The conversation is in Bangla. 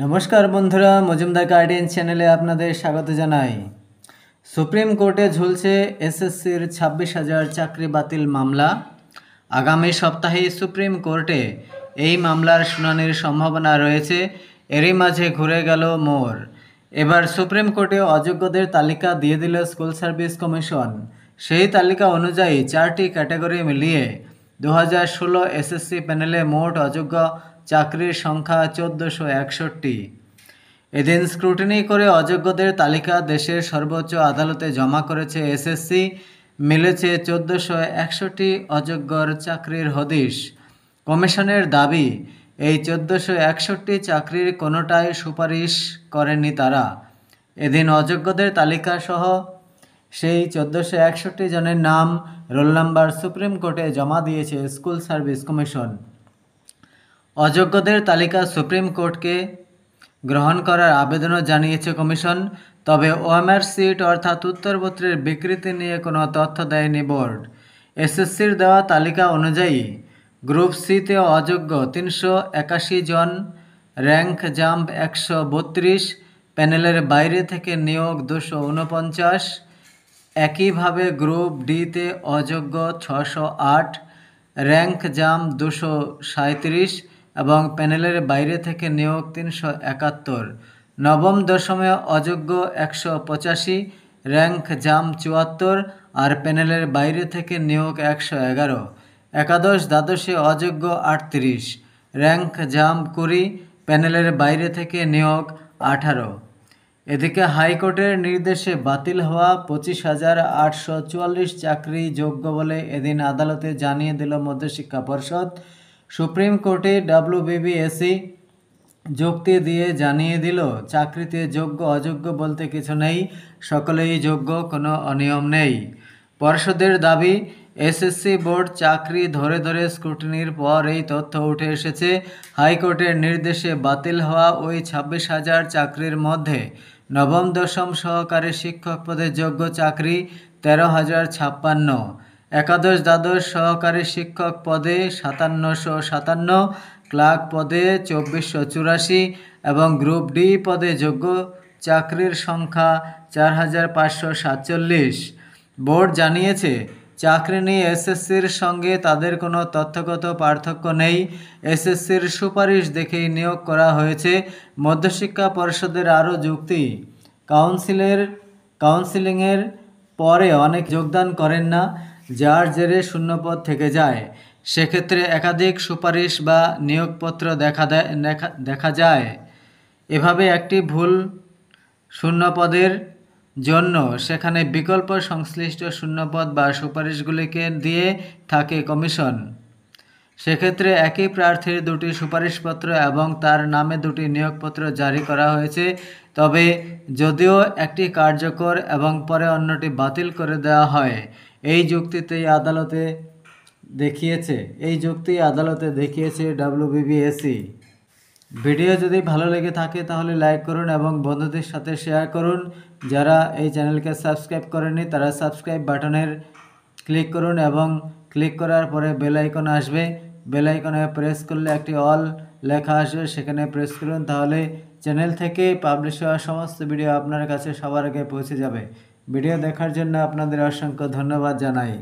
নমস্কার বন্ধুরা, মজুমদার গার্ডিয়ান চ্যানেলে আপনাদের স্বাগত জানাই। সুপ্রিম কোর্টে ঝুলছে এসএসসির 26,000 চাকরি বাতিল মামলা। আগামী সপ্তাহে সুপ্রিম কোর্টে এই মামলার শুনানির সম্ভাবনা রয়েছে। এরই মাঝে ঘুরে গেল মোড়। এবার সুপ্রিম কোর্টে অযোগ্যদের তালিকা দিয়ে দিল স্কুল সার্ভিস কমিশন। সেই তালিকা অনুযায়ী 4টি ক্যাটাগরি মিলিয়ে 2016 এসএসসি প্যানেলে মোট অযোগ্য চাকরির সংখ্যা 1461। এদিন স্ক্রুটিনি করে অযোগ্যদের তালিকা দেশের সর্বোচ্চ আদালতে জমা করেছে এসএসসি। মিলেছে 1461 অযোগ্যর চাকরির হদিশ। কমিশনের দাবি, এই 1461 চাকরির কোনোটাই সুপারিশ করেনি তারা। এদিন অযোগ্যদের তালিকা সহ সেই 1461 জনের নাম, রোল নাম্বার সুপ্রিম কোর্টে জমা দিয়েছে স্কুল সার্ভিস কমিশন। অযোগ্যদের তালিকা সুপ্রিম কোর্টকে গ্রহণ করার আবেদনও জানিয়েছে কমিশন। তবে ওএমআর সিট অর্থাৎ উত্তরপত্রের বিকৃতি নিয়ে কোনো তথ্য দেয়নি বোর্ড। এসএসসির দেওয়া তালিকা অনুযায়ী গ্রুপ সিতে অযোগ্য 381 জন, র্যাঙ্ক জাম্প 132, প্যানেলের বাইরে থেকে নিয়োগ 249। একইভাবে গ্রুপ ডিতে অযোগ্য 608, র্যাঙ্ক জাম্প 237 এবং প্যানেলের বাইরে থেকে নিয়োগ 371। নবম দশমে অযোগ্য 185, র্যাঙ্ক জাম্প 74 আর প্যানেলের বাইরে থেকে নিয়োগ 111। একাদশ দ্বাদশে অযোগ্য 38, র্যাঙ্ক জাম্প 20, প্যানেলের বাইরে থেকে নিয়োগ 18। এদিকে হাইকোর্টের নির্দেশে বাতিল হওয়া 25,844 চাকরি যোগ্য বলে এদিন আদালতে জানিয়ে দিল মধ্যশিক্ষা পর্ষদ। সুপ্রিম কোর্টে ডব্লিউবিবিএসসি যুক্তি দিয়ে জানিয়ে দিল, চাকরিতে যোগ্য অযোগ্য বলতে কিছু নেই, সকলেই যোগ্য, কোনো অনিয়ম নেই। পর্ষদের দাবি, এসএসসি বোর্ড চাকরি ধরে ধরে স্ক্রুটিনির পর এই তথ্য উঠে এসেছে। হাইকোর্টের নির্দেশে বাতিল হওয়া ওই 26,000 চাকরির মধ্যে নবম দশম সহকারী শিক্ষক পদে যোগ্য চাকরি 13,056, একাদশ দ্বাদশ সহকারী শিক্ষক পদে 5757, ক্লার্ক পদে 2484 এবং গ্রুপ ডি পদে যোগ্য চাকরির সংখ্যা 4,547। বোর্ড জানিয়েছে, চাকরি নিয়ে এসএসসির সঙ্গে তাদের কোনো তথ্যগত পার্থক্য নেই। এসএসসির সুপারিশ দেখেই নিয়োগ করা হয়েছে। মধ্যশিক্ষা পর্ষদের আরও যুক্তি, কাউন্সিলিংয়ের পরে অনেক যোগদান করেন না, যার জেরে শূন্যপদ থেকে যায়। সেক্ষেত্রে একাধিক সুপারিশ বা নিয়োগপত্র দেখা যায়। এভাবে একটি ভুল শূন্যপদের জন্য সেখানে বিকল্প সংশ্লিষ্ট শূন্যপদ বা সুপারিশগুলিকে দিয়ে থাকে কমিশন। সেক্ষেত্রে একই প্রার্থীর দুটি সুপারিশপত্র এবং তার নামে দুটি নিয়োগপত্র জারি করা হয়েছে। তবে যদিও একটি কার্যকর এবং পরে অন্যটি বাতিল করে দেওয়া হয়, এই যুক্তি আদালতে দেখিয়েছে ডব্লিউবিবিএসসি। ভিডিও যদি ভালো লেগে থাকে তাহলে লাইক করুন এবং বন্ধুদের সাথে শেয়ার করুন। যারা এই চ্যানেলকে সাবস্ক্রাইব করেনি তারা সাবস্ক্রাইব বাটনের ক্লিক করুন এবং ক্লিক করার পরে বেল আইকন আসবে। বেল আইকনে প্রেস করলে একটি অল লেখা আসবে, সেখানে প্রেস করুন, তাহলে চ্যানেল থেকে পাবলিশ হওয়া সমস্ত ভিডিও আপনার কাছে সবার আগে পৌঁছে যাবে। ভিডিও দেখার জন্য আপনাদের অসংখ্য ধন্যবাদ জানাই।